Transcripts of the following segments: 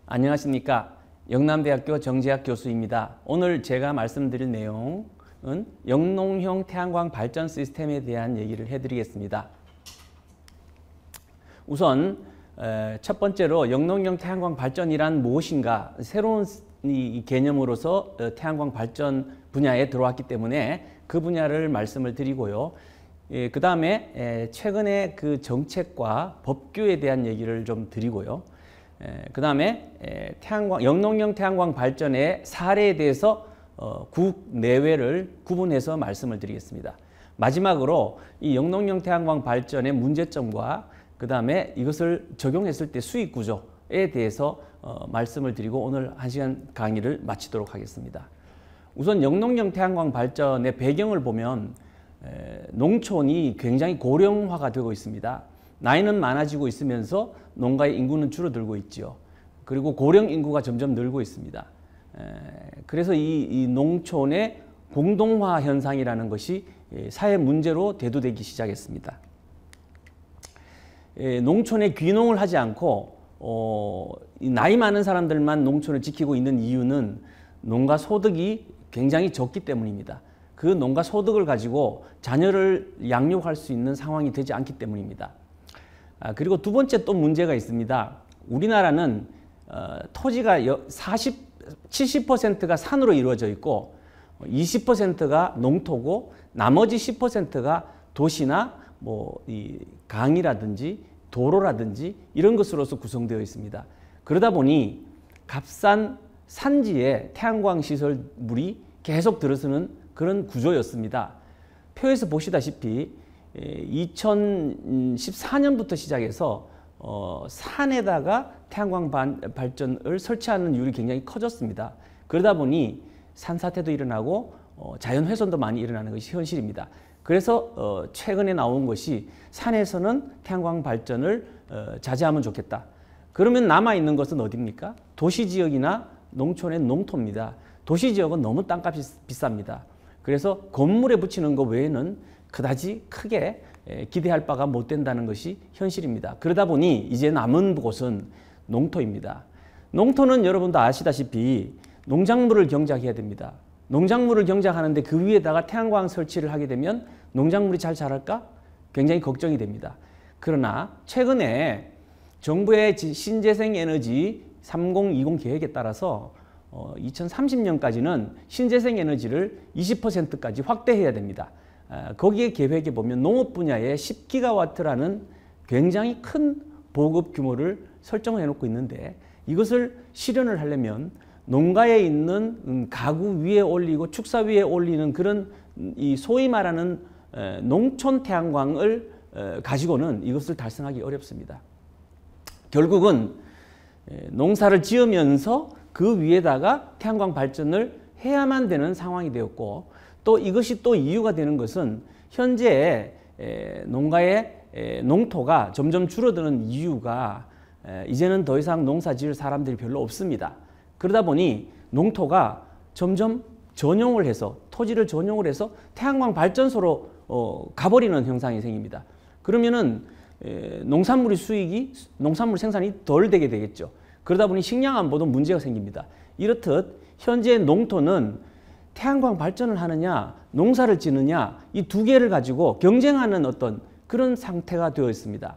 안녕하십니까. 영남대학교 정재학 교수입니다. 오늘 제가 말씀드릴 내용은 영농형 태양광 발전 시스템에 대한 얘기를 해드리겠습니다. 우선 첫 번째로 영농형 태양광 발전이란 무엇인가, 새로운 이 개념으로서 태양광 발전 분야에 들어왔기 때문에 그 분야를 말씀을 드리고요. 그 다음에 최근에 그 정책과 법규에 대한 얘기를 좀 드리고요. 그 다음에 영농형 태양광 발전의 사례에 대해서 국내외를 구분해서 말씀을 드리겠습니다. 마지막으로 이 영농형 태양광 발전의 문제점과 그 다음에 이것을 적용했을 때 수익 구조에 대해서 말씀을 드리고 오늘 1시간 강의를 마치도록 하겠습니다. 우선 영농형 태양광 발전의 배경을 보면 농촌이 굉장히 고령화가 되고 있습니다. 나이는 많아지고 있으면서 농가의 인구는 줄어들고 있지요. 그리고 고령 인구가 점점 늘고 있습니다. 그래서 이 농촌의 공동화 현상이라는 것이 사회 문제로 대두되기 시작했습니다. 농촌에 귀농을 하지 않고 나이 많은 사람들만 농촌을 지키고 있는 이유는 농가 소득이 굉장히 적기 때문입니다. 그 농가 소득을 가지고 자녀를 양육할 수 있는 상황이 되지 않기 때문입니다. 그리고 두 번째 또 문제가 있습니다. 우리나라는 토지가 70%가 산으로 이루어져 있고 20%가 농토고 나머지 10%가 도시나 이 강이라든지 도로라든지 이런 것으로서 구성되어 있습니다. 그러다 보니 값싼 산지에 태양광 시설물이 계속 들어서는 그런 구조였습니다. 표에서 보시다시피 2014년부터 시작해서 산에다가 태양광 발전을 설치하는 율이 굉장히 커졌습니다. 그러다 보니 산사태도 일어나고 자연훼손도 많이 일어나는 것이 현실입니다. 그래서 최근에 나온 것이 산에서는 태양광 발전을 자제하면 좋겠다. 그러면 남아있는 것은 어디입니까? 도시지역이나 농촌의 농토입니다. 도시지역은 너무 땅값이 비쌉니다. 그래서 건물에 붙이는 것 외에는 그다지 크게 기대할 바가 못 된다는 것이 현실입니다. 그러다 보니 이제 남은 곳은 농토입니다. 농토는 여러분도 아시다시피 농작물을 경작해야 됩니다. 농작물을 경작하는데 그 위에다가 태양광 설치를 하게 되면 농작물이 잘 자랄까? 굉장히 걱정이 됩니다. 그러나 최근에 정부의 신재생에너지 3020 계획에 따라서 2030년까지는 신재생 에너지를 20%까지 확대해야 됩니다. 거기에 계획에 보면 농업 분야에 10기가와트라는 굉장히 큰 보급 규모를 설정해 놓고 있는데 이것을 실현을 하려면 농가에 있는 가구 위에 올리고 축사 위에 올리는 그런 이 소위 말하는 농촌 태양광을 가지고는 이것을 달성하기 어렵습니다. 결국은 농사를 지으면서 그 위에다가 태양광 발전을 해야만 되는 상황이 되었고 또 이것이 또 이유가 되는 것은 현재 농가의 농토가 점점 줄어드는 이유가 이제는 더 이상 농사 지을 사람들이 별로 없습니다. 그러다 보니 농토가 점점 전용을 해서 토지를 전용을 해서 태양광 발전소로 가버리는 현상이 생깁니다. 그러면은 농산물 생산이 덜 되게 되겠죠. 그러다 보니 식량 안보도 문제가 생깁니다. 이렇듯 현재 농토는 태양광 발전을 하느냐 농사를 지느냐 이 두 개를 가지고 경쟁하는 어떤 그런 상태가 되어 있습니다.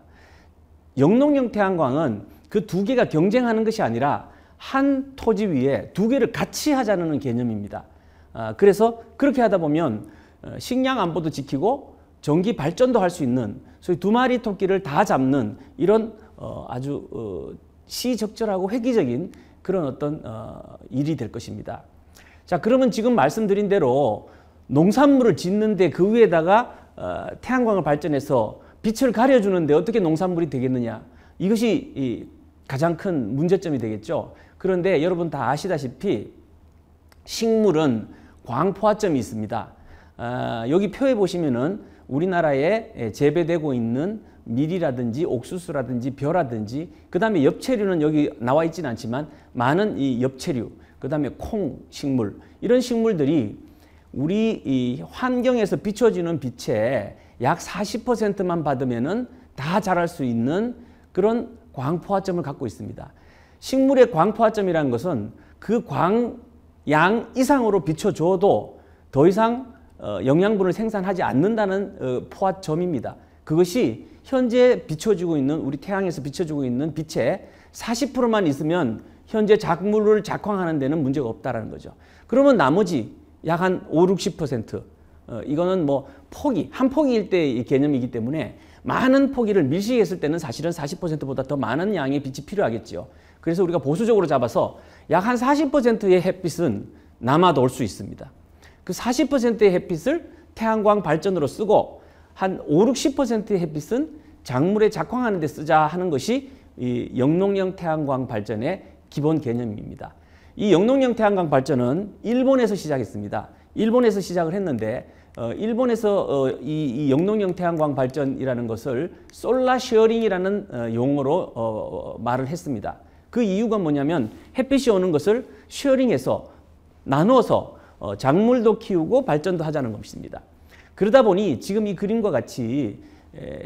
영농형 태양광은 그 두 개가 경쟁하는 것이 아니라 한 토지 위에 두 개를 같이 하자는 개념입니다. 그래서 그렇게 하다 보면 식량 안보도 지키고 전기 발전도 할 수 있는 소위 두 마리 토끼를 다 잡는 이런 아주 시적절하고 획기적인 그런 어떤 일이 될 것입니다. 자, 그러면 지금 말씀드린 대로 농산물을 짓는데 그 위에다가 태양광을 발전해서 빛을 가려주는데 어떻게 농산물이 되겠느냐. 이것이 가장 큰 문제점이 되겠죠. 그런데 여러분 다 아시다시피 식물은 광포화점이 있습니다. 여기 표에 보시면은 우리나라에 재배되고 있는 밀이라든지 옥수수라든지 벼라든지 그 다음에 엽채류는 여기 나와 있지는 않지만 많은 이 엽채류 그 다음에 콩 식물 이런 식물들이 우리 이 환경에서 비춰지는 빛의 약 40%만 받으면은 다 자랄 수 있는 그런 광포화점을 갖고 있습니다. 식물의 광포화점이라는 것은 그 광양 이상으로 비춰줘도 더 이상 영양분을 생산하지 않는다는 포화점입니다. 그것이 현재 비춰주고 있는 우리 태양에서 비춰주고 있는 빛의 40%만 있으면 현재 작물을 작황하는 데는 문제가 없다라는 거죠. 그러면 나머지 약 한 5, 60% 이거는 뭐 포기, 한 포기일 때의 개념이기 때문에 많은 포기를 밀식했을 때는 사실은 40%보다 더 많은 양의 빛이 필요하겠죠. 그래서 우리가 보수적으로 잡아서 약 한 40%의 햇빛은 남아도 올 수 있습니다. 그 40%의 햇빛을 태양광 발전으로 쓰고 한 5, 60%의 햇빛은 작물에 작황하는 데 쓰자 하는 것이 이 영농형 태양광 발전의 기본 개념입니다. 이 영농형 태양광 발전은 일본에서 시작했습니다. 일본에서 시작을 했는데 일본에서 이 영농형 태양광 발전이라는 것을 솔라 쉐어링이라는 용어로 말을 했습니다. 그 이유가 뭐냐면 햇빛이 오는 것을 쉐어링해서 나누어서 작물도 키우고 발전도 하자는 것입니다. 그러다 보니 지금 이 그림과 같이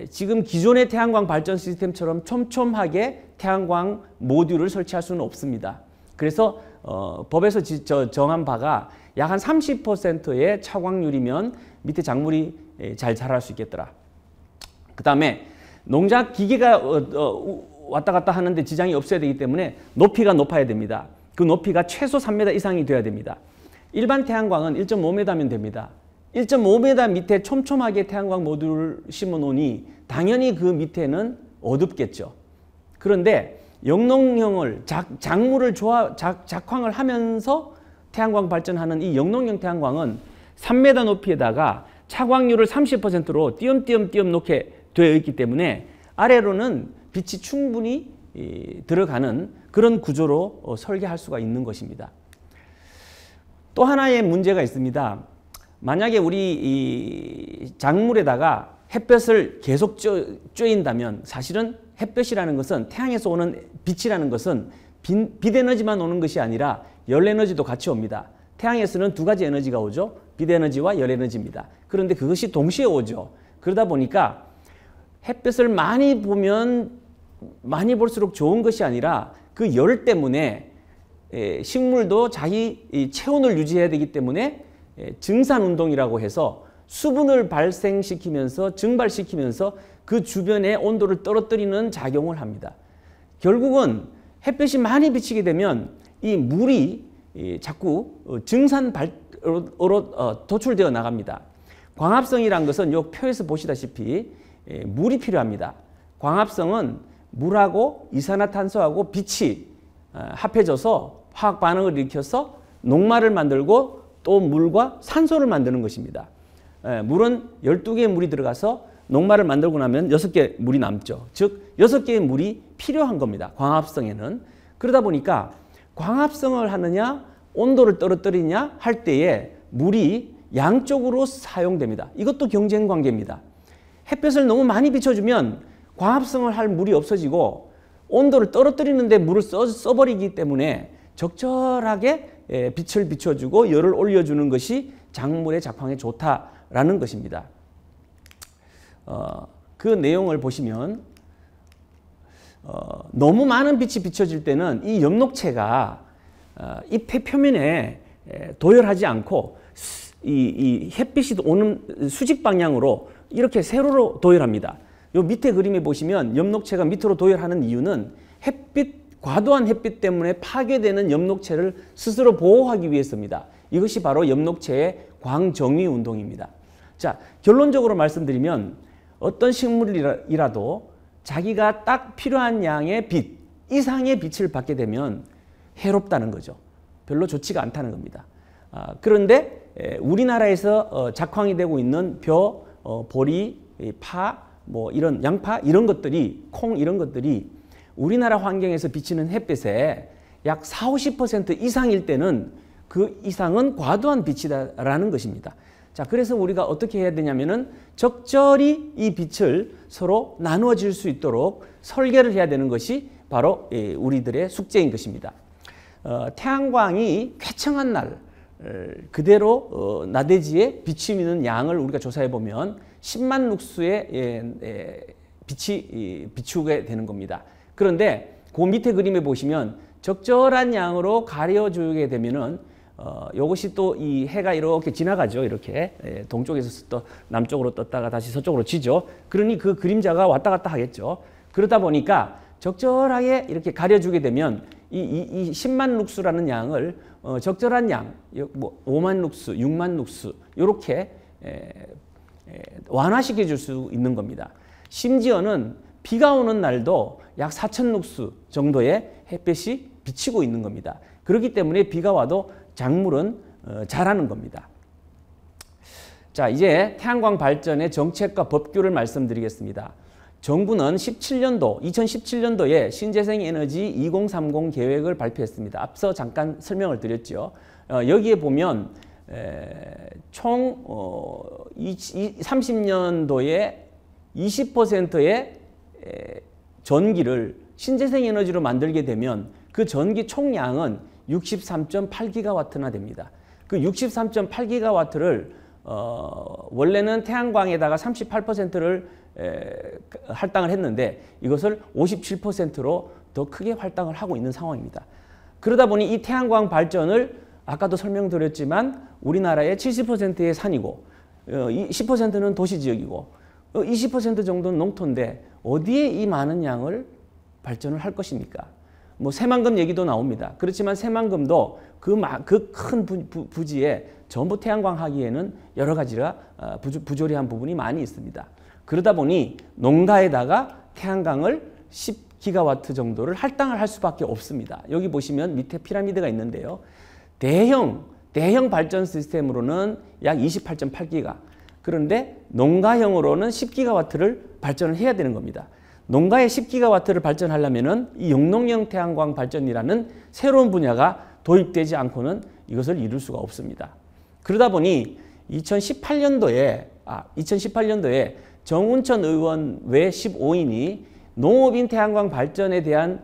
지금 기존의 태양광 발전 시스템처럼 촘촘하게 태양광 모듈을 설치할 수는 없습니다. 그래서 법에서 정한 바가 약 한 30%의 차광률이면 밑에 작물이 잘 자랄 수 있겠더라. 그 다음에 농작 기계가 왔다 갔다 하는데 지장이 없어야 되기 때문에 높이가 높아야 됩니다. 그 높이가 최소 3m 이상이 돼야 됩니다. 일반 태양광은 1.5m면 됩니다. 1.5m 밑에 촘촘하게 태양광 모듈을 심어 놓으니 당연히 그 밑에는 어둡겠죠. 그런데 영농형을 작물을 작황을 하면서 태양광 발전하는 이 영농형 태양광은 3m 높이에다가 차광률을 30%로 띄엄띄엄 놓게 되어 있기 때문에 아래로는 빛이 충분히 들어가는 그런 구조로 설계할 수가 있는 것입니다. 또 하나의 문제가 있습니다. 만약에 우리 이 작물에다가 햇볕을 계속 쬐인다면 사실은 햇볕이라는 것은 태양에서 오는 빛이라는 것은 빛 에너지만 오는 것이 아니라 열 에너지도 같이 옵니다. 태양에서는 두 가지 에너지가 오죠. 빛 에너지와 열 에너지입니다. 그런데 그것이 동시에 오죠. 그러다 보니까 햇볕을 많이 보면 많이 볼수록 좋은 것이 아니라 그 열 때문에 식물도 자기 체온을 유지해야 되기 때문에 증산운동이라고 해서 수분을 발생시키면서 증발시키면서 그 주변의 온도를 떨어뜨리는 작용을 합니다. 결국은 햇볕이 많이 비치게 되면 이 물이 자꾸 증산으로 도출되어 나갑니다. 광합성이란 것은 이 표에서 보시다시피 물이 필요합니다. 광합성은 물하고 이산화탄소하고 빛이 합해져서 화학 반응을 일으켜서 녹말을 만들고 또 물과 산소를 만드는 것입니다. 물은 12개의 물이 들어가서 녹말을 만들고 나면 6개의 물이 남죠. 즉 6개의 물이 필요한 겁니다. 광합성에는. 그러다 보니까 광합성을 하느냐 온도를 떨어뜨리냐 할 때에 물이 양쪽으로 사용됩니다. 이것도 경쟁 관계입니다. 햇볕을 너무 많이 비춰주면 광합성을 할 물이 없어지고 온도를 떨어뜨리는 데 물을 써버리기 때문에 적절하게 빛을 비춰주고 열을 올려주는 것이 작물의 작황에 좋다라는 것입니다. 그 내용을 보시면 너무 많은 빛이 비춰질 때는 이 엽록체가 잎의 표면에 도열하지 않고 이 햇빛이 오는 수직 방향으로 이렇게 세로로 도열합니다. 요 밑에 그림에 보시면 엽록체가 밑으로 도열하는 이유는 과도한 햇빛 때문에 파괴되는 엽록체를 스스로 보호하기 위해서입니다. 이것이 바로 엽록체의 광정위 운동입니다. 자, 결론적으로 말씀드리면 어떤 식물이라도 자기가 딱 필요한 양의 빛 이상의 빛을 받게 되면 해롭다는 거죠. 별로 좋지가 않다는 겁니다. 그런데 우리나라에서 작황이 되고 있는 벼, 보리, 파, 뭐 이런 양파 이런 것들이 콩 이런 것들이 우리나라 환경에서 비치는 햇빛의 약 40, 50% 이상일 때는 그 이상은 과도한 빛이다라는 것입니다. 자, 그래서 우리가 어떻게 해야 되냐면은 적절히 이 빛을 서로 나누어질 수 있도록 설계를 해야 되는 것이 바로 우리들의 숙제인 것입니다. 태양광이 쾌청한 날 그대로 나대지에 비치는 양을 우리가 조사해 보면 10만 룩스의 빛이 비추게 되는 겁니다. 그런데 그 밑에 그림에 보시면 적절한 양으로 가려주게 되면은 요것이 또 이 해가 이렇게 지나가죠. 이렇게 동쪽에서 또 남쪽으로 떴다가 다시 서쪽으로 지죠. 그러니 그 그림자가 왔다 갔다 하겠죠. 그러다 보니까 적절하게 이렇게 가려주게 되면 이 10만 룩스라는 양을 적절한 양, 뭐 5만 룩스, 6만 룩스 이렇게 완화시켜 줄 수 있는 겁니다. 심지어는 비가 오는 날도 약 4천 룩스 정도의 햇볕이 비치고 있는 겁니다. 그렇기 때문에 비가 와도 작물은 자라는 겁니다. 자, 이제 태양광 발전의 정책과 법규를 말씀드리겠습니다. 정부는 2017년도에 신재생에너지 2030 계획을 발표했습니다. 앞서 잠깐 설명을 드렸죠. 여기에 보면 총 30년도에 20%의 전기를 신재생에너지로 만들게 되면 그 전기 총량은 63.8기가와트나 됩니다. 그 63.8기가와트를 원래는 태양광에다가 38%를 할당을 했는데 이것을 57%로 더 크게 할당을 하고 있는 상황입니다. 그러다 보니 이 태양광 발전을 아까도 설명드렸지만 우리나라의 70%의 산이고 10%는 도시지역이고 20% 정도는 농토인데 어디에 이 많은 양을 발전을 할 것입니까? 뭐 새만금 얘기도 나옵니다. 그렇지만 새만금도 그 큰 부지에 전부 태양광 하기에는 여러 가지가 부조리한 부분이 많이 있습니다. 그러다 보니 농가에다가 태양광을 10기가와트 정도를 할당을 할 수밖에 없습니다. 여기 보시면 밑에 피라미드가 있는데요. 대형 발전 시스템으로는 약 28.8기가. 그런데 농가형으로는 10기가와트를 발전을 해야 되는 겁니다. 농가에 10기가와트를 발전하려면은 이 용농형 태양광 발전이라는 새로운 분야가 도입되지 않고는 이것을 이룰 수가 없습니다. 그러다 보니 2018년도에 정운천 의원 외 15인이 농업인 태양광 발전에 대한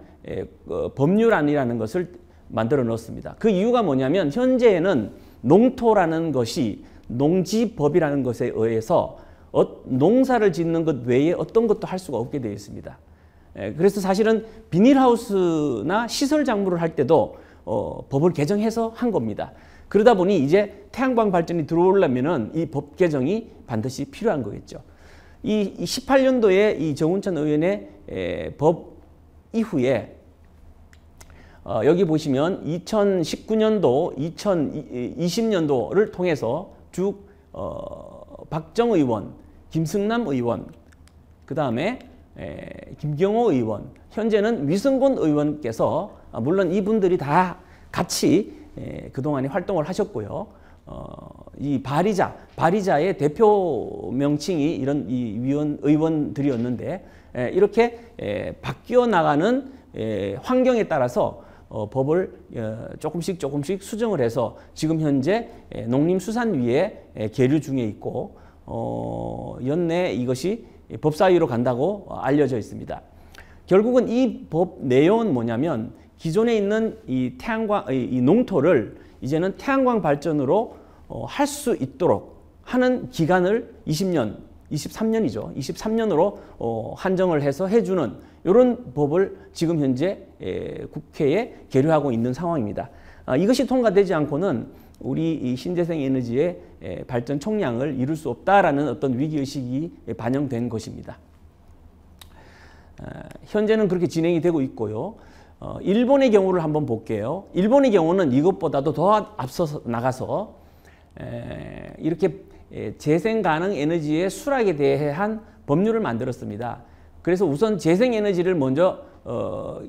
법률안이라는 것을 만들어 넣었습니다. 그 이유가 뭐냐면 현재에는 농토라는 것이 농지법이라는 것에 의해서 농사를 짓는 것 외에 어떤 것도 할 수가 없게 되어 있습니다. 그래서 사실은 비닐하우스나 시설 작물을 할 때도 법을 개정해서 한 겁니다. 그러다 보니 이제 태양광 발전이 들어오려면은 이 법 개정이 반드시 필요한 거겠죠. 이 18년도에 이 정운천 의원의 법 이후에 여기 보시면 2019년도, 2020년도를 통해서 쭉 박정 의원, 김승남 의원, 그 다음에 김경호 의원, 현재는 위성곤 의원께서 물론 이분들이 다 같이 그동안에 활동을 하셨고요. 이 발의자의 대표 명칭이 이런 의원들이었는데 이렇게 바뀌어 나가는 환경에 따라서 법을 조금씩 수정을 해서 지금 현재 농림수산위에 계류 중에 있고 연내 이것이 법사위로 간다고 알려져 있습니다. 결국은 이 법 내용은 뭐냐면 기존에 있는 이 농토를 이제는 태양광 발전으로 할 수 있도록 하는 기간을 23년이죠. 23년으로 한정을 해서 해주는 이런 법을 지금 현재 국회에 계류하고 있는 상황입니다. 이것이 통과되지 않고는 우리 이 신재생 에너지의 발전 총량을 이룰 수 없다라는 어떤 위기의식이 반영된 것입니다. 현재는 그렇게 진행이 되고 있고요. 일본의 경우를 한번 볼게요. 일본의 경우는 이것보다도 더 앞서서 나가서 이렇게 재생 가능 에너지의 수락에 대한 법률을 만들었습니다. 그래서 우선 재생 에너지를 먼저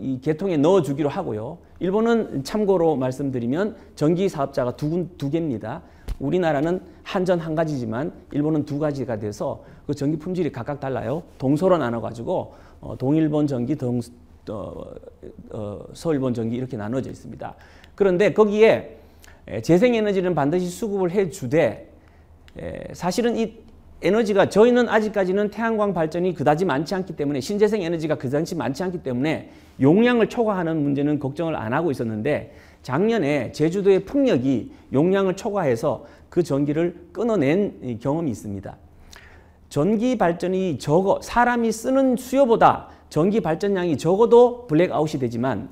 이 계통에 넣어주기로 하고요. 일본은 참고로 말씀드리면 전기 사업자가 두 개입니다. 우리나라는 한전 한 가지지만 일본은 두 가지가 돼서 그 전기 품질이 각각 달라요. 동서로 나눠가지고 동일본 전기, 서일본 전기 이렇게 나눠져 있습니다. 그런데 거기에 재생에너지는 반드시 수급을 해주되 사실은 이 에너지가 저희는 아직까지는 태양광 발전이 그다지 많지 않기 때문에 신재생 에너지가 그다지 많지 않기 때문에 용량을 초과하는 문제는 걱정을 안 하고 있었는데 작년에 제주도의 풍력이 용량을 초과해서 그 전기를 끊어낸 경험이 있습니다. 전기 발전이 사람이 쓰는 수요보다 전기 발전량이 적어도 블랙아웃이 되지만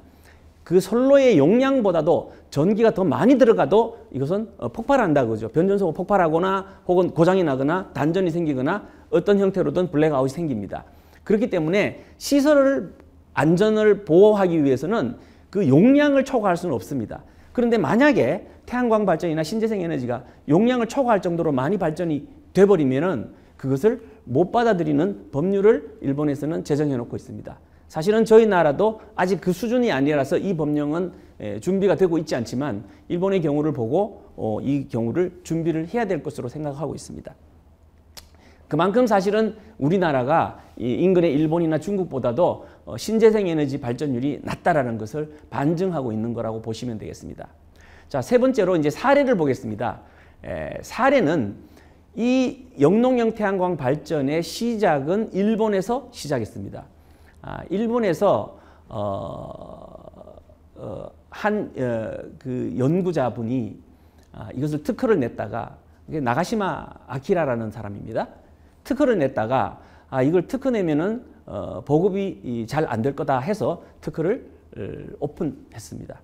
그 선로의 용량보다도 전기가 더 많이 들어가도 이것은 폭발한다 그죠. 변전소가 폭발하거나 혹은 고장이 나거나 단전이 생기거나 어떤 형태로든 블랙아웃이 생깁니다. 그렇기 때문에 시설을 안전을 보호하기 위해서는 그 용량을 초과할 수는 없습니다. 그런데 만약에 태양광 발전이나 신재생 에너지가 용량을 초과할 정도로 많이 발전이 돼버리면은 그것을 못 받아들이는 법률을 일본에서는 제정해 놓고 있습니다. 사실은 저희 나라도 아직 그 수준이 아니라서 이 법령은 준비가 되고 있지 않지만 일본의 경우를 보고 이 경우를 준비를 해야 될 것으로 생각하고 있습니다. 그만큼 사실은 우리나라가 인근의 일본이나 중국보다도 신재생 에너지 발전율이 낮다라는 것을 반증하고 있는 거라고 보시면 되겠습니다. 자, 세 번째로 이제 사례를 보겠습니다. 사례는 이 영농형 태양광 발전의 시작은 일본에서 시작했습니다. 일본에서 그 연구자분이 이것을 특허를 냈다가 나가시마 아키라라는 사람입니다. 특허를 냈다가 이걸 특허 내면은 보급이 잘 안 될 거다 해서 특허를 오픈했습니다.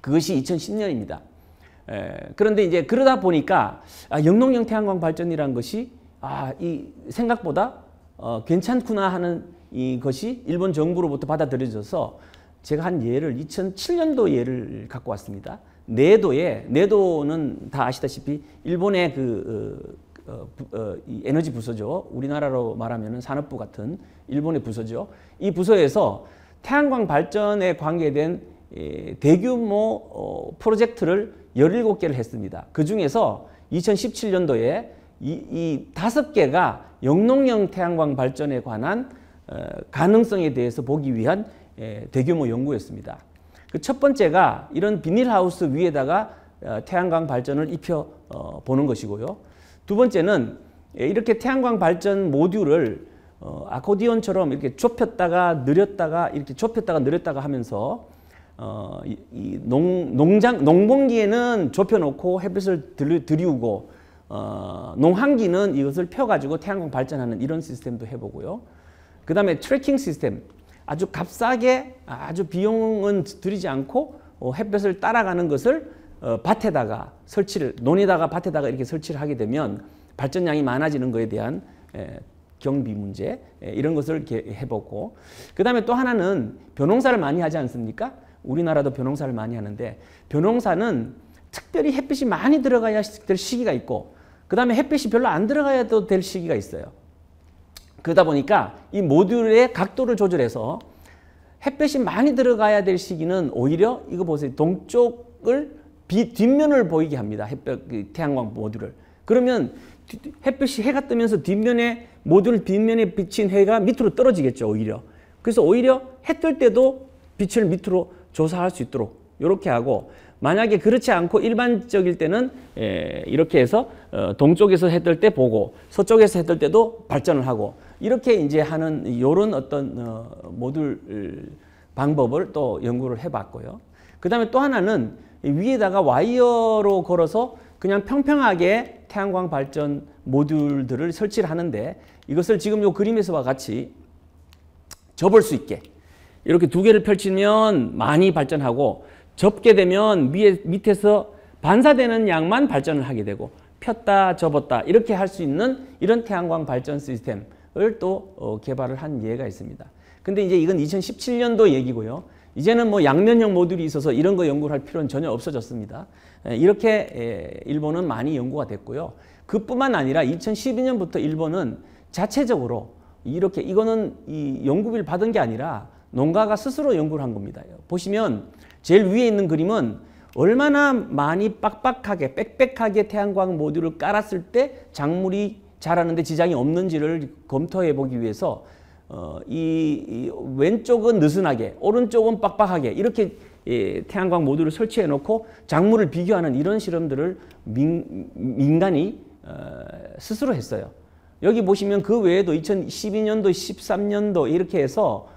그것이 2010년입니다. 그런데 이제 그러다 보니까 영농형 태양광 발전이라는 것이 이 생각보다 괜찮구나 하는 이것이 일본 정부로부터 받아들여져서 제가 한 예를 2007년도 예를 갖고 왔습니다. 내도는 다 아시다시피 일본의 이 에너지 부서죠. 우리나라로 말하면 산업부 같은 일본의 부서죠. 이 부서에서 태양광 발전에 관계된 대규모 프로젝트를 17개를 했습니다. 그 중에서 2017년도에 이 5개가 영농형 태양광 발전에 관한 가능성에 대해서 보기 위한 대규모 연구였습니다. 그 첫 번째가 이런 비닐하우스 위에다가 태양광 발전을 입혀 보는 것이고요. 두 번째는 이렇게 태양광 발전 모듈을 아코디언처럼 이렇게 좁혔다가 늘렸다가 이렇게 좁혔다가 늘렸다가 하면서 이 농번기에는 좁혀놓고 햇빛을 들이우고 농한기는 이것을 펴가지고 태양광 발전하는 이런 시스템도 해보고요. 그 다음에 트래킹 시스템, 아주 값싸게 아주 비용은 들이지 않고 햇볕을 따라가는 것을 밭에다가 논에다가 밭에다가 이렇게 설치를 하게 되면 발전량이 많아지는 것에 대한 경비 문제 이런 것을 이렇게 해보고, 그 다음에 또 하나는 벼농사를 많이 하지 않습니까? 우리나라도 벼농사를 많이 하는데 벼농사는 특별히 햇빛이 많이 들어가야 될 시기가 있고 그 다음에 햇빛이 별로 안 들어가야도 될 시기가 있어요. 그러다 보니까 이 모듈의 각도를 조절해서 햇빛이 많이 들어가야 될 시기는 오히려 이거 보세요. 동쪽을 뒷면을 보이게 합니다. 태양광 모듈을. 그러면 햇빛이 해가 뜨면서 모듈 뒷면에 비친 해가 밑으로 떨어지겠죠. 오히려. 그래서 오히려 해 뜰 때도 빛을 밑으로 조사할 수 있도록 이렇게 하고, 만약에 그렇지 않고 일반적일 때는 이렇게 해서 동쪽에서 해 뜰 때 보고 서쪽에서 해 뜰 때도 발전을 하고 이렇게 이제 하는 이런 어떤 모듈 방법을 또 연구를 해봤고요. 그 다음에 또 하나는 위에다가 와이어로 걸어서 그냥 평평하게 태양광 발전 모듈들을 설치를 하는데 이것을 지금 이 그림에서와 같이 접을 수 있게 이렇게 두 개를 펼치면 많이 발전하고 접게 되면 밑에서 반사되는 양만 발전을 하게 되고 폈다 접었다 이렇게 할 수 있는 이런 태양광 발전 시스템을 또 개발을 한 예가 있습니다. 근데 이제 이건 2017년도 얘기고요. 이제는 뭐 양면형 모듈이 있어서 이런 거 연구를 할 필요는 전혀 없어졌습니다. 이렇게 일본은 많이 연구가 됐고요. 그뿐만 아니라 2012년부터 일본은 자체적으로 이렇게 이거는 이 연구비를 받은 게 아니라 농가가 스스로 연구를 한 겁니다. 보시면 제일 위에 있는 그림은 얼마나 많이 빡빡하게 빽빽하게 태양광 모듈을 깔았을 때 작물이 자라는데 지장이 없는지를 검토해 보기 위해서 이 왼쪽은 느슨하게 오른쪽은 빡빡하게 이렇게 태양광 모듈을 설치해 놓고 작물을 비교하는 이런 실험들을 민간이 스스로 했어요. 여기 보시면 그 외에도 2012년도, 13년도 이렇게 해서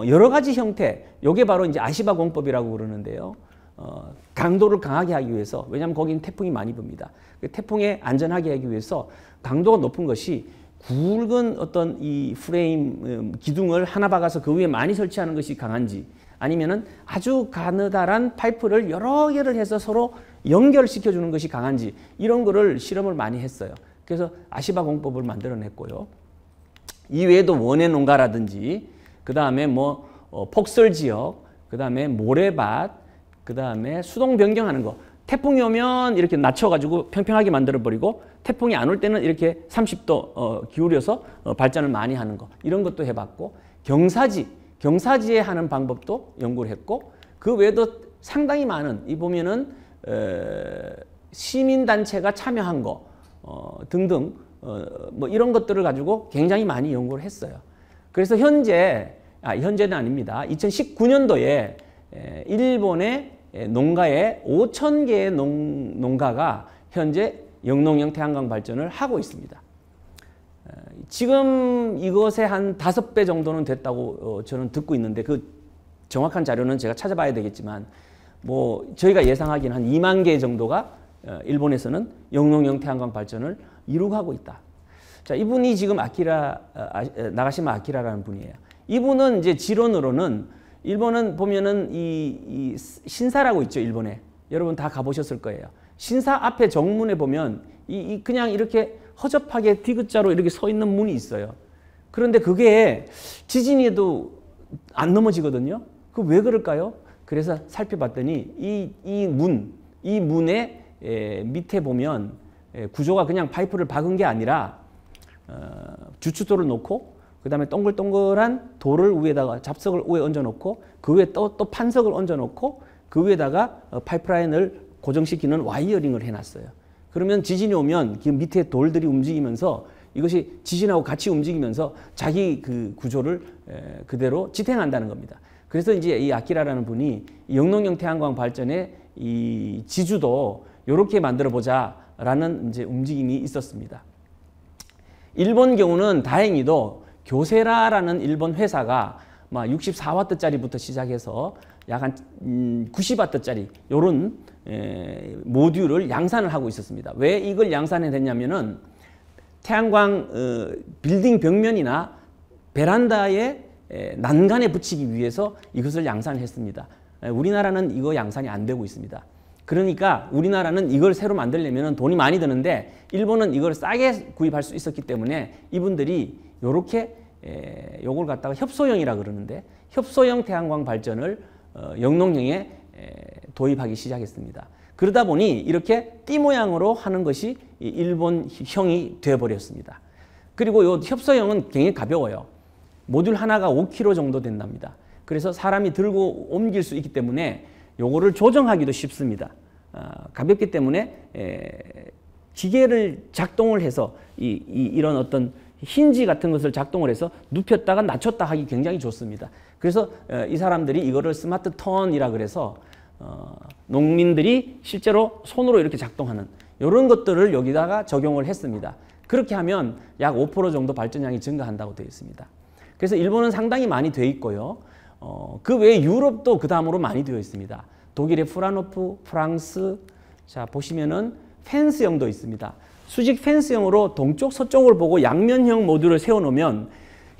여러 가지 형태, 요게 바로 이제 아시바 공법이라고 그러는데요. 강도를 강하게 하기 위해서, 왜냐하면 거기는 태풍이 많이 붑니다. 태풍에 안전하게 하기 위해서 강도가 높은 것이 굵은 어떤 이 프레임 기둥을 하나 박아서 그 위에 많이 설치하는 것이 강한지, 아니면은 아주 가느다란 파이프를 여러 개를 해서 서로 연결시켜 주는 것이 강한지, 이런 거를 실험을 많이 했어요. 그래서 아시바 공법을 만들어냈고요. 이외에도 원예 농가라든지, 그 다음에 뭐 폭설 지역, 그 다음에 모래밭, 그 다음에 수동 변경하는 거. 태풍이 오면 이렇게 낮춰가지고 평평하게 만들어버리고, 태풍이 안 올 때는 이렇게 30도 기울여서 발전을 많이 하는 거. 이런 것도 해봤고, 경사지에 하는 방법도 연구를 했고, 그 외에도 상당히 많은, 이 보면은 시민단체가 참여한 거 등등 뭐 이런 것들을 가지고 굉장히 많이 연구를 했어요. 그래서 현재는 아닙니다. 2019년도에 일본의 농가에 5,000개의 농가가 현재 영농형 태양광 발전을 하고 있습니다. 지금 이것의 한 5배 정도는 됐다고 저는 듣고 있는데, 그 정확한 자료는 제가 찾아봐야 되겠지만, 뭐 저희가 예상하기는 한 2만 개 정도가 일본에서는 영농형 태양광 발전을 이루고 있다. 자, 이분이 지금 나가시마 아키라라는 분이에요. 이분은 이제 지론으로는, 일본은 보면은 이 신사라고 있죠, 일본에. 여러분 다 가보셨을 거예요. 신사 앞에 정문에 보면 그냥 이렇게 허접하게 디귿자로 이렇게 서 있는 문이 있어요. 그런데 그게 지진에도 안 넘어지거든요. 그 왜 그럴까요? 그래서 살펴봤더니 이 문의 밑에 보면 구조가 그냥 파이프를 박은 게 아니라 주춧돌을 놓고, 그 다음에 동글동글한 돌을 위에다가 잡석을 위에 얹어 놓고, 그 위에 또 판석을 얹어 놓고, 그 위에다가 파이프라인을 고정시키는 와이어링을 해놨어요. 그러면 지진이 오면 그 밑에 돌들이 움직이면서, 이것이 지진하고 같이 움직이면서 자기 그 구조를 그대로 지탱한다는 겁니다. 그래서 이제 이 아키라라는 분이 영농형 태양광 발전의 이 지주도 이렇게 만들어 보자라는 이제 움직임이 있었습니다. 일본 경우는 다행히도 교세라라는 일본 회사가 막 64와트짜리부터 시작해서 약 한 90와트짜리 이런 모듈을 양산을 하고 있었습니다. 왜 이걸 양산해냈냐면은 태양광 빌딩 벽면이나 베란다에 난간에 붙이기 위해서 이것을 양산했습니다. 우리나라는 이거 양산이 안 되고 있습니다. 그러니까 우리나라는 이걸 새로 만들려면 돈이 많이 드는데, 일본은 이걸 싸게 구입할 수 있었기 때문에 이분들이 요렇게 요걸 갖다가 협소형이라 그러는데, 협소형 태양광 발전을 영농형에 도입하기 시작했습니다. 그러다 보니 이렇게 띠 모양으로 하는 것이 일본형이 되어버렸습니다. 그리고 이 협소형은 굉장히 가벼워요. 모듈 하나가 5kg 정도 된답니다. 그래서 사람이 들고 옮길 수 있기 때문에 요거를 조정하기도 쉽습니다. 가볍기 때문에 기계를 작동을 해서 이런 어떤 힌지 같은 것을 작동을 해서 눕혔다가 낮췄다 하기 굉장히 좋습니다. 그래서 이 사람들이 이거를 스마트 턴이라 그래서 농민들이 실제로 손으로 이렇게 작동하는 이런 것들을 여기다가 적용을 했습니다. 그렇게 하면 약 5% 정도 발전량이 증가한다고 되어 있습니다. 그래서 일본은 상당히 많이 되어 있고요. 그 외에 유럽도 그 다음으로 많이 되어 있습니다. 독일의 프라노프, 프랑스, 자 보시면은 펜스형도 있습니다. 수직 펜스형으로 동쪽 서쪽을 보고 양면형 모듈을 세워놓으면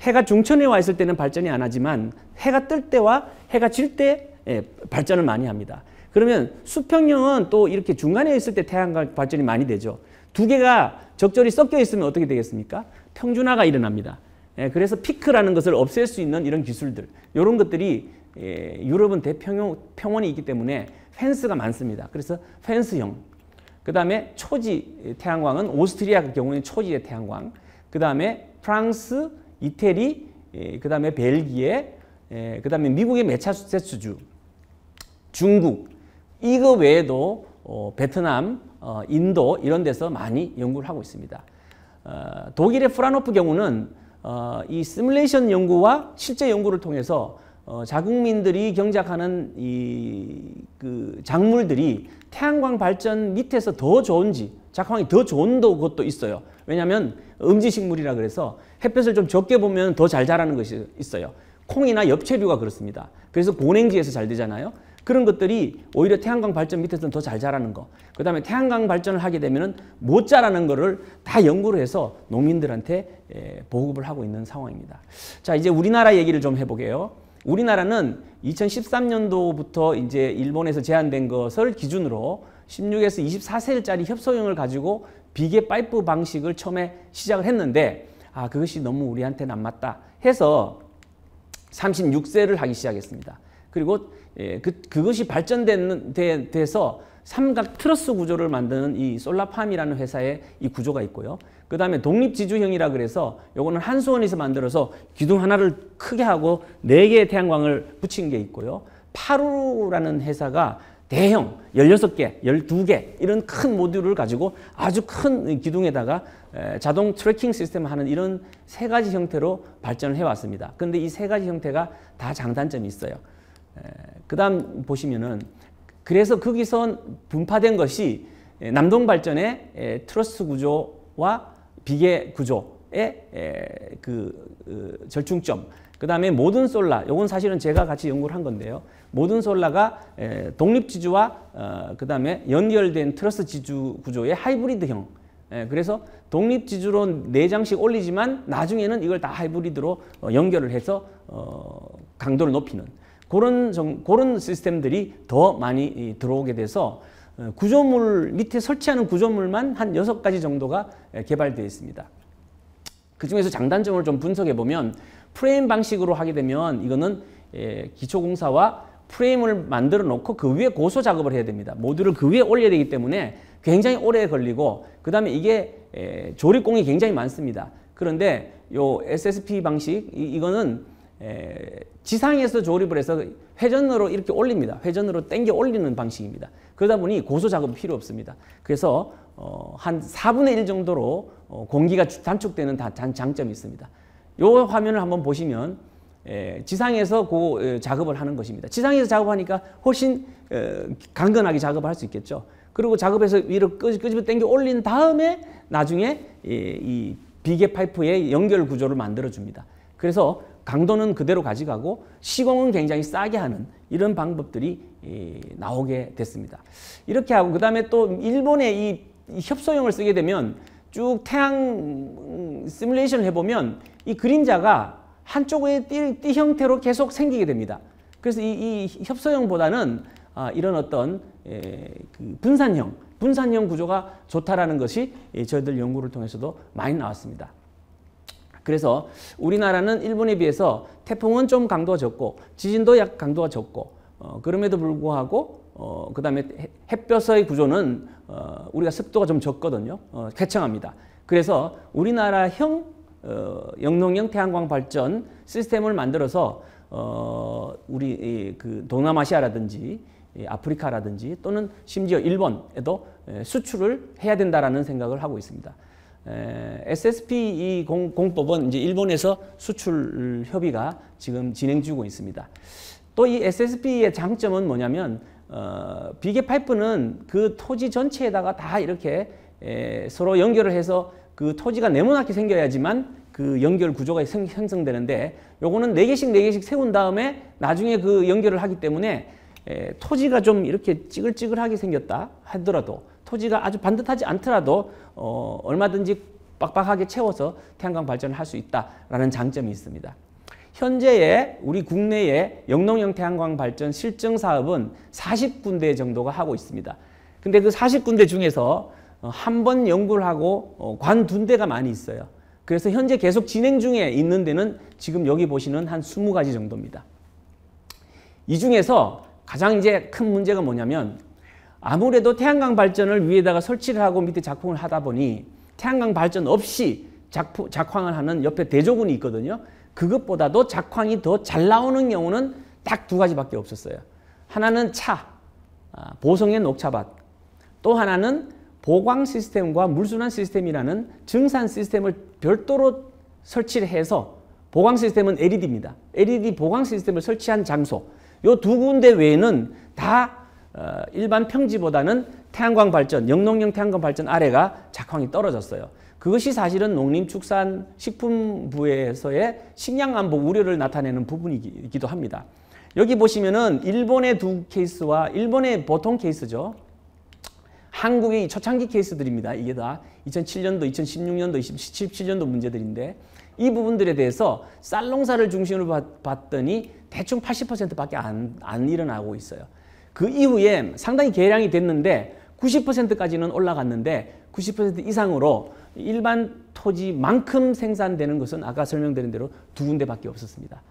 해가 중천에 와 있을 때는 발전이 안 하지만 해가 뜰 때와 해가 질 때 발전을 많이 합니다. 그러면 수평형은 또 이렇게 중간에 있을 때 태양광 발전이 많이 되죠. 두 개가 적절히 섞여 있으면 어떻게 되겠습니까? 평준화가 일어납니다. 그래서 피크라는 것을 없앨 수 있는 이런 기술들, 이런 것들이 유럽은 대평원이 있기 때문에 펜스가 많습니다. 그래서 펜스형. 그 다음에 초지 태양광은 오스트리아 경우에는 초지의 태양광. 그 다음에 프랑스, 이태리, 그 다음에 벨기에, 그 다음에 미국의 매사추세츠주, 중국. 이거 외에도 베트남, 인도 이런 데서 많이 연구를 하고 있습니다. 독일의 프라노프 경우는 이 시뮬레이션 연구와 실제 연구를 통해서 자국민들이 경작하는 그 작물들이 태양광 발전 밑에서 더 좋은지, 작황이 더 좋은 것도 있어요. 왜냐하면 음지식물이라 그래서 햇볕을 좀 적게 보면 더 잘 자라는 것이 있어요. 콩이나 엽채류가 그렇습니다. 그래서 고냉지에서 잘 되잖아요. 그런 것들이 오히려 태양광 발전 밑에서는 더 잘 자라는 거. 그 다음에 태양광 발전을 하게 되면은 못 자라는 거를 다 연구를 해서 농민들한테 보급을 하고 있는 상황입니다. 자, 이제 우리나라 얘기를 좀 해보게요. 우리나라는 2013년도부터 이제 일본에서 제한된 것을 기준으로 16에서 24셀짜리 협소형을 가지고 비계 파이프 방식을 처음에 시작을 했는데, 아, 그것이 너무 우리한테는 안 맞다 해서 36셀을 하기 시작했습니다. 그리고 그것이 발전돼서 삼각 트러스 구조를 만드는 이 솔라팜이라는 회사의 이 구조가 있고요. 그 다음에 독립지주형이라 그래서 요거는 한수원에서 만들어서 기둥 하나를 크게 하고 4개의 태양광을 붙인 게 있고요. 파루라는 회사가 대형 16개, 12개 이런 큰 모듈을 가지고 아주 큰 기둥에다가 자동 트래킹 시스템을 하는 이런 3가지 형태로 발전을 해왔습니다. 그런데 이 3가지 형태가 다 장단점이 있어요. 그 다음 보시면은 그래서 거기서 분파된 것이 남동발전의 트러스 구조와 비계 구조의 절충점, 그 다음에 모든 솔라, 요건 사실은 제가 같이 연구를 한 건데요. 모든 솔라가 독립지주와 그 다음에 연결된 트러스 지주 구조의 하이브리드형. 그래서 독립지주로 4장씩 올리지만 나중에는 이걸 다 하이브리드로 연결을 해서 강도를 높이는 그런 시스템들이 더 많이 들어오게 돼서 구조물 밑에 설치하는 구조물만 한 6가지 정도가 개발되어 있습니다. 그 중에서 장단점을 좀 분석해 보면 프레임 방식으로 하게 되면 이거는 기초공사와 프레임을 만들어 놓고 그 위에 고소 작업을 해야 됩니다. 모듈을 그 위에 올려야 되기 때문에 굉장히 오래 걸리고, 그 다음에 이게 조립공이 굉장히 많습니다. 그런데 요 SSP 방식 이거는 지상에서 조립을 해서 회전으로 이렇게 올립니다. 회전으로 당겨 올리는 방식입니다. 그러다 보니 고소 작업이 필요 없습니다. 그래서 한 4분의 1 정도로 공기가 단축되는 장점이 있습니다. 이 화면을 한번 보시면 지상에서 작업을 하는 것입니다. 지상에서 작업하니까 훨씬 강건하게 작업을 할 수 있겠죠. 그리고 작업해서 위로 끄집어 당겨 올린 다음에 나중에 이 비계 파이프의 연결 구조를 만들어 줍니다. 그래서 강도는 그대로 가져가고 시공은 굉장히 싸게 하는 이런 방법들이 나오게 됐습니다. 이렇게 하고, 그 다음에 또 일본의 이 협소형을 쓰게 되면 쭉 태양 시뮬레이션을 해보면 이 그림자가 한쪽의 띠 형태로 계속 생기게 됩니다. 그래서 이 협소형보다는 이런 어떤 그 분산형 구조가 좋다라는 것이 저희들 연구를 통해서도 많이 나왔습니다. 그래서 우리나라는 일본에 비해서 태풍은 좀 강도가 적고 지진도 약 강도가 적고 그럼에도 불구하고 그 다음에 햇볕의 구조는 우리가 습도가 좀 적거든요. 쾌청합니다. 그래서 우리나라형 영농형 태양광 발전 시스템을 만들어서 우리 그 동남아시아라든지 아프리카라든지 또는 심지어 일본에도 수출을 해야 된다라는 생각을 하고 있습니다. SSP 이 공법은 이제 일본에서 수출 협의가 지금 진행 중이고 있습니다. 또 이 SSP의 장점은 뭐냐면 비계 파이프는 그 토지 전체에다가 다 이렇게 서로 연결을 해서 그 토지가 네모나게 생겨야지만 그 연결 구조가 형성되는데, 요거는 4개씩 세운 다음에 나중에 그 연결을 하기 때문에 토지가 좀 이렇게 찌글찌글하게 생겼다 하더라도, 토지가 아주 반듯하지 않더라도 얼마든지 빡빡하게 채워서 태양광 발전을 할 수 있다라는 장점이 있습니다. 현재의 우리 국내의 영농형 태양광 발전 실증 사업은 40군데 정도가 하고 있습니다. 근데 그 40군데 중에서 한 번 연구를 하고 관둔 데가 많이 있어요. 그래서 현재 계속 진행 중에 있는 데는 지금 여기 보시는 한 20가지 정도입니다. 이 중에서 가장 이제 큰 문제가 뭐냐면, 아무래도 태양광 발전을 위에다가 설치를 하고 밑에 작황을 하다 보니 태양광 발전 없이 작황을 하는 옆에 대조군이 있거든요. 그것보다도 작황이 더 잘 나오는 경우는 딱 2가지밖에 없었어요. 하나는 보성의 녹차밭, 또 하나는 보광 시스템과 물순환 시스템이라는 증산 시스템을 별도로 설치를 해서, 보광 시스템은 LED입니다. LED 보광 시스템을 설치한 장소, 요 2군데 외에는 다 일반 평지보다는 태양광 발전, 영농형 태양광 발전 아래가 작황이 떨어졌어요. 그것이 사실은 농림축산식품부에서의 식량 안보 우려를 나타내는 부분이기도 합니다. 여기 보시면은 일본의 두 케이스와 일본의 보통 케이스죠. 한국의 초창기 케이스들입니다. 이게 다 2007년도, 2016년도, 2017년도 문제들인데 이 부분들에 대해서 쌀 농사를 중심으로 봤더니 대충 80%밖에 안 일어나고 있어요. 그 이후에 상당히 개량이 됐는데 90%까지는 올라갔는데 90% 이상으로 일반 토지만큼 생산되는 것은 아까 설명드린 대로 두 군데밖에 없었습니다.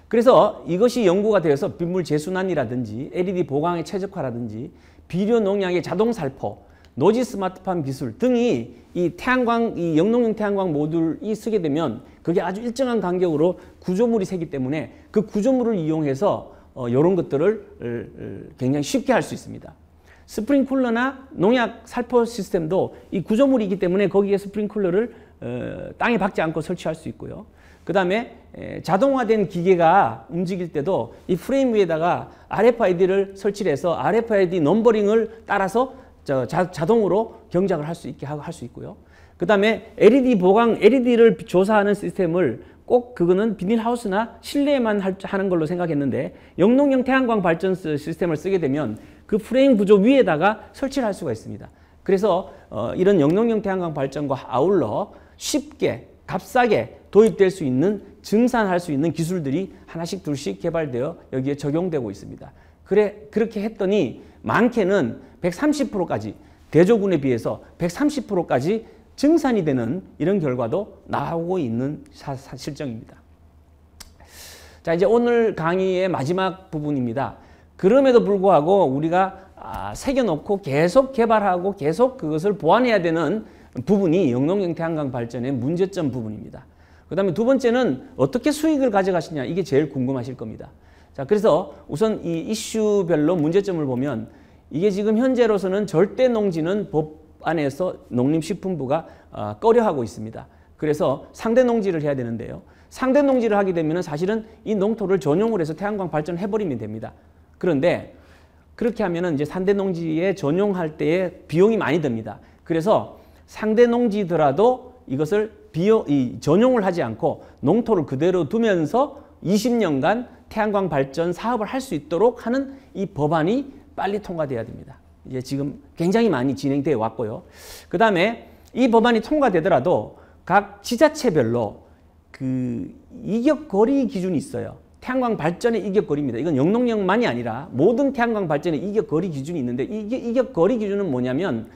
그래서 이것이 연구가 되어서 빗물 재순환이라든지 LED 보강의 최적화라든지 비료 농약의 자동 살포, 노지 스마트팜 기술 등이 이 태양광, 이 영농용 태양광 모듈이 쓰게 되면 그게 아주 일정한 간격으로 구조물이 새기 때문에 그 구조물을 이용해서 이런 것들을 굉장히 쉽게 할 수 있습니다. 스프링쿨러나 농약 살포 시스템도 이 구조물이기 때문에 거기에 스프링쿨러를 땅에 박지 않고 설치할 수 있고요. 그 다음에 자동화된 기계가 움직일 때도 이 프레임 위에다가 RFID를 설치를 해서 RFID 넘버링을 따라서 자동으로 경작을 할 수 있게 할 수 있고요. 그 다음에 LED 보강, LED를 조사하는 시스템을 꼭 그거는 비닐하우스나 실내에만 하는 걸로 생각했는데 영농형 태양광 발전 시스템을 쓰게 되면 그 프레임 구조 위에다가 설치를 할 수가 있습니다. 그래서 이런 영농형 태양광 발전과 아울러 쉽게 값싸게 도입될 수 있는 증산할 수 있는 기술들이 하나씩 둘씩 개발되어 여기에 적용되고 있습니다. 그렇게 했더니 많게는 130%까지 대조군에 비해서 130%까지 증산이 되는 이런 결과도 나오고 있는 실정입니다. 자, 이제 오늘 강의의 마지막 부분입니다. 그럼에도 불구하고 우리가 새겨놓고 계속 개발하고 계속 그것을 보완해야 되는 부분이 영농형 태양광 발전의 문제점 부분입니다. 그 다음에 두 번째는 어떻게 수익을 가져가시냐, 이게 제일 궁금하실 겁니다. 자, 그래서 우선 이 이슈별로 문제점을 보면 이게 지금 현재로서는 절대 농지는 법 안에서 농림식품부가 꺼려하고 있습니다. 그래서 상대 농지를 해야 되는데요. 상대 농지를 하게 되면 사실은 이 농토를 전용을 해서 태양광 발전해버리면 됩니다. 그런데 그렇게 하면 이제 상대 농지에 전용할 때에 비용이 많이 듭니다. 그래서 상대 농지더라도 이것을 전용을 하지 않고 농토를 그대로 두면서 20년간 태양광 발전 사업을 할 수 있도록 하는 이 법안이 빨리 통과돼야 됩니다. 이제 지금 굉장히 많이 진행되어 왔고요. 그 다음에 이 법안이 통과되더라도 각 지자체별로 그 이격거리 기준이 있어요. 태양광 발전의 이격거리입니다. 이건 영농형만이 아니라 모든 태양광 발전의 이격거리 기준이 있는데 이게 이격거리 기준은 뭐냐면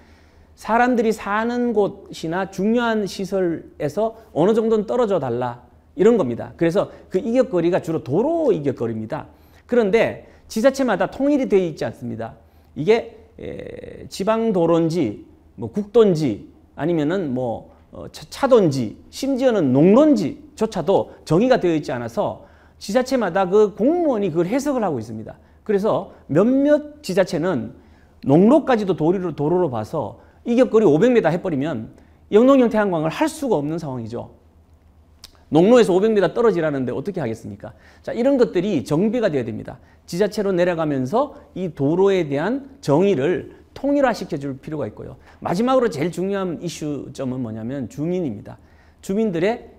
사람들이 사는 곳이나 중요한 시설에서 어느 정도는 떨어져 달라 이런 겁니다. 그래서 그 이격거리가 주로 도로 이격거리입니다. 그런데 지자체마다 통일이 되어 있지 않습니다. 이게 지방도로인지 뭐 국도인지 아니면은 뭐 차도인지 심지어는 농로인지조차도 정의가 되어 있지 않아서 지자체마다 그 공무원이 그걸 해석을 하고 있습니다. 그래서 몇몇 지자체는 농로까지도 도로로 봐서 이격거리 500m 해버리면 영농형 태양광을 할 수가 없는 상황이죠. 농로에서 500m 떨어지라는데 어떻게 하겠습니까? 자, 이런 것들이 정비가 되어야 됩니다. 지자체로 내려가면서 이 도로에 대한 정의를 통일화시켜 줄 필요가 있고요. 마지막으로 제일 중요한 이슈점은 뭐냐면 주민입니다. 주민들의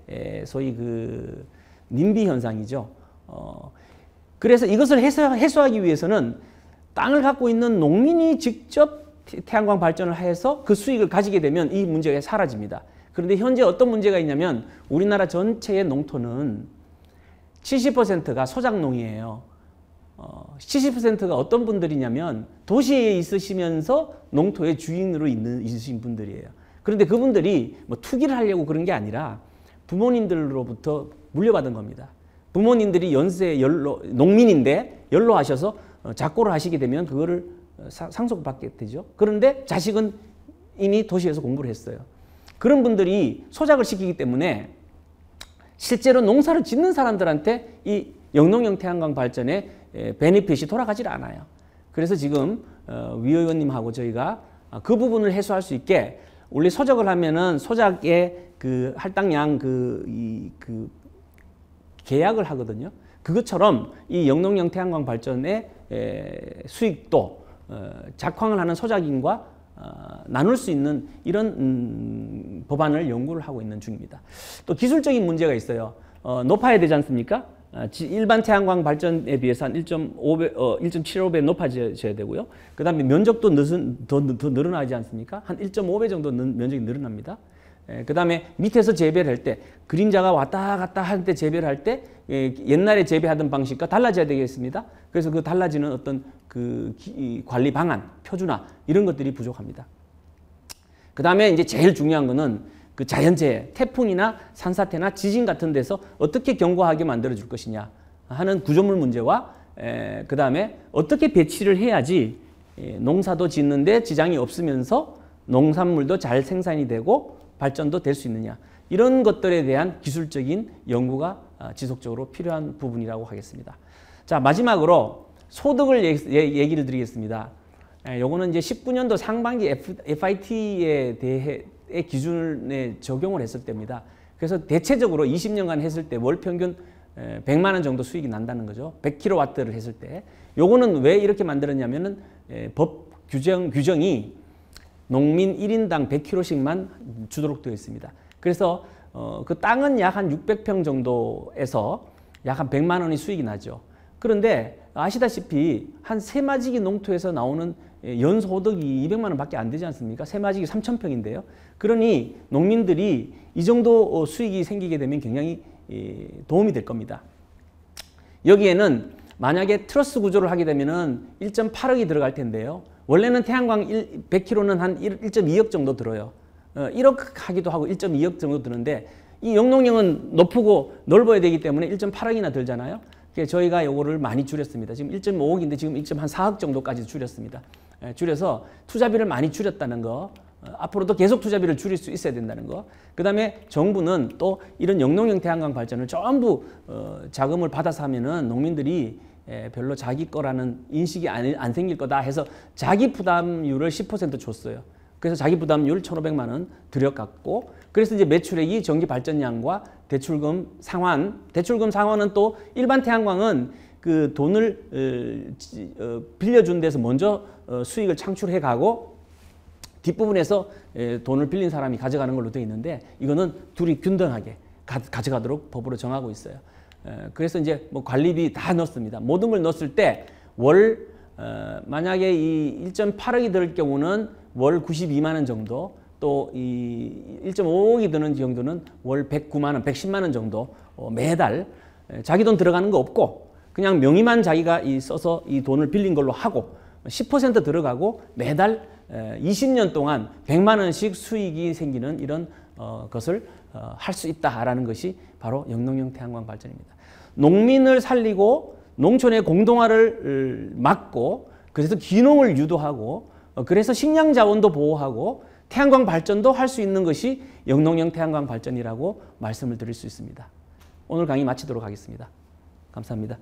소위 그 님비 현상이죠. 그래서 이것을 해소하기 위해서는 땅을 갖고 있는 농민이 직접 태양광 발전을 해서 그 수익을 가지게 되면 이 문제가 사라집니다. 그런데 현재 어떤 문제가 있냐면 우리나라 전체의 농토는 70%가 소작농이에요. 70%가 어떤 분들이냐면 도시에 있으시면서 농토의 주인으로 있으신 분들이에요. 그런데 그분들이 뭐 투기를 하려고 그런 게 아니라 부모님들로부터 물려받은 겁니다. 부모님들이 농민인데 연로하셔서 작고를 하시게 되면 그거를 상속받게 되죠. 그런데 자식은 이미 도시에서 공부를 했어요. 그런 분들이 소작을 시키기 때문에 실제로 농사를 짓는 사람들한테 이 영농형 태양광 발전의 베니핏이 돌아가질 않아요. 그래서 지금 위 의원님하고 저희가 그 부분을 해소할 수 있게 원래 소작을 하면은 소작의 그 할당량 그 계약을 하거든요. 그것처럼 이 영농형 태양광 발전의 수익도 작황을 하는 소작인과 나눌 수 있는 이런 법안을 연구를 하고 있는 중입니다. 또 기술적인 문제가 있어요. 높아야 되지 않습니까? 일반 태양광 발전에 비해서 한 1.75배 높아져야 되고요. 그 다음에 면적도 더 늘어나지 않습니까? 한 1.5배 정도 면적이 늘어납니다. 그 다음에 밑에서 재배를 할 때 그림자가 왔다 갔다 할 때 재배를 할 때 옛날에 재배하던 방식과 달라져야 되겠습니다. 그래서 그 달라지는 어떤 관리 방안, 표준화 이런 것들이 부족합니다. 그 다음에 이제 제일 중요한 거는 그 자연재해, 태풍이나 산사태나 지진 같은 데서 어떻게 견고하게 만들어 줄 것이냐 하는 구조물 문제와 그 다음에 어떻게 배치를 해야지 농사도 짓는데 지장이 없으면서 농산물도 잘 생산이 되고 발전도 될 수 있느냐 이런 것들에 대한 기술적인 연구가 지속적으로 필요한 부분이라고 하겠습니다. 자, 마지막으로 소득을 얘기를 드리겠습니다. 요거는 이제 19년도 상반기 FIT에 대해 기준에 적용을 했을 때입니다. 그래서 대체적으로 20년간 했을 때 월 평균 100만 원 정도 수익이 난다는 거죠. 100kW를 했을 때. 요거는 왜 이렇게 만들었냐면은 법 규정이 농민 1인당 100kg씩만 주도록 되어 있습니다. 그래서 그 땅은 약 한 600평 정도에서 약 한 100만 원이 수익이 나죠. 그런데 아시다시피 한 세마지기 농토에서 나오는 연소득이 200만 원밖에 안 되지 않습니까? 세마지기 3,000평인데요. 그러니 농민들이 이 정도 수익이 생기게 되면 굉장히 도움이 될 겁니다. 여기에는 만약에 트러스 구조를 하게 되면은 1.8억이 들어갈 텐데요. 원래는 태양광 100kg는 한 1.2억 정도 들어요. 1억 하기도 하고 1.2억 정도 드는데 이 영농형은 높고 넓어야 되기 때문에 1.8억이나 들잖아요. 그래서 저희가 요거를 많이 줄였습니다. 지금 1.5억인데 지금 1.4억 정도까지 줄였습니다. 줄여서 투자비를 많이 줄였다는 거, 앞으로도 계속 투자비를 줄일 수 있어야 된다는 거. 그 다음에 정부는 또 이런 영농형 태양광 발전을 전부 자금을 받아서 하면은 농민들이 별로 자기 거라는 인식이 안 생길 거다 해서 자기 부담률을 10% 줬어요. 그래서 자기 부담률 1,500만 원 들여갖고 그래서 이제 매출액이 전기 발전량과 대출금 상환은 또 일반 태양광은 그 돈을 빌려준 데서 먼저 수익을 창출해 가고 뒷부분에서 돈을 빌린 사람이 가져가는 걸로 되어 있는데 이거는 둘이 균등하게 가져가도록 법으로 정하고 있어요. 그래서 이제 뭐 관리비 다 넣습니다. 모든 걸 넣었을 때 만약에 이 1.8억이 들 경우는 월 92만 원 정도 또 이 1.5억이 드는 정도는 월 109만 원, 110만 원 정도 매달 자기 돈 들어가는 거 없고 그냥 명의만 자기가 써서 이 돈을 빌린 걸로 하고 10% 들어가고 매달 20년 동안 100만 원씩 수익이 생기는 이런 것을 할 수 있다라는 것이 바로 영농형 태양광 발전입니다. 농민을 살리고 농촌의 공동화를 막고 그래서 귀농을 유도하고 그래서 식량 자원도 보호하고 태양광 발전도 할 수 있는 것이 영농형 태양광 발전이라고 말씀을 드릴 수 있습니다. 오늘 강의 마치도록 하겠습니다. 감사합니다.